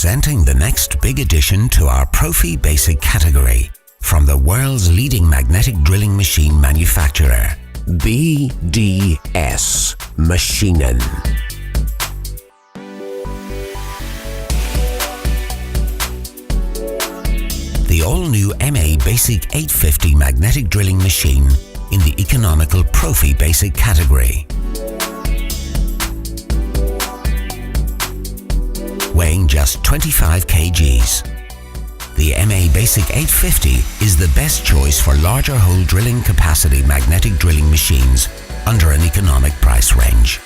Presenting the next big addition to our Profi Basic category from the world's leading magnetic drilling machine manufacturer, BDS Maschinen. The all-new MABasic 850 magnetic drilling machine in the economical Profi Basic category. Weighing just 25 kgs. The MABasic 850 is the best choice for larger hole drilling capacity magnetic drilling machines under an economic price range.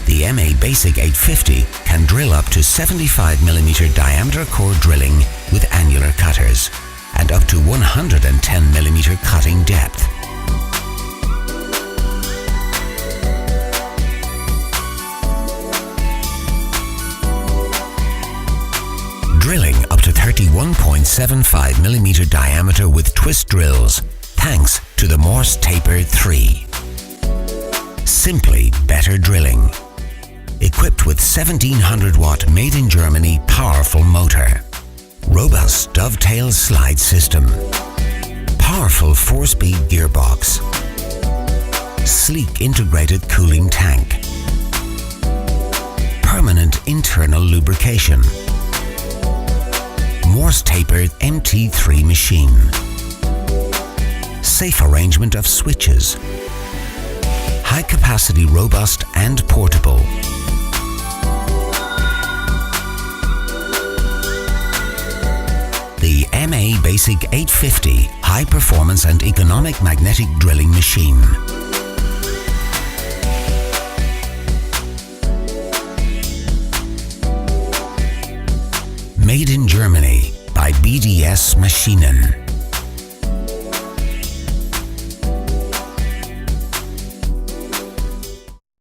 The MABasic 850 can drill up to 75mm diameter core drilling with annular cutters and up to 110mm cutting depth. Drilling up to 31.75mm diameter with twist drills, thanks to the Morse Taper 3. Simply better drilling. Equipped with 1700 watt made in Germany powerful motor. Robust dovetail slide system. Powerful 4-speed gearbox. Sleek integrated cooling tank. Permanent internal lubrication. Morse tapered MT3 machine. Safe arrangement of switches. High capacity, robust and portable. The MABasic 850 high performance and economic magnetic drilling machine. Made in Germany by BDS Maschinen.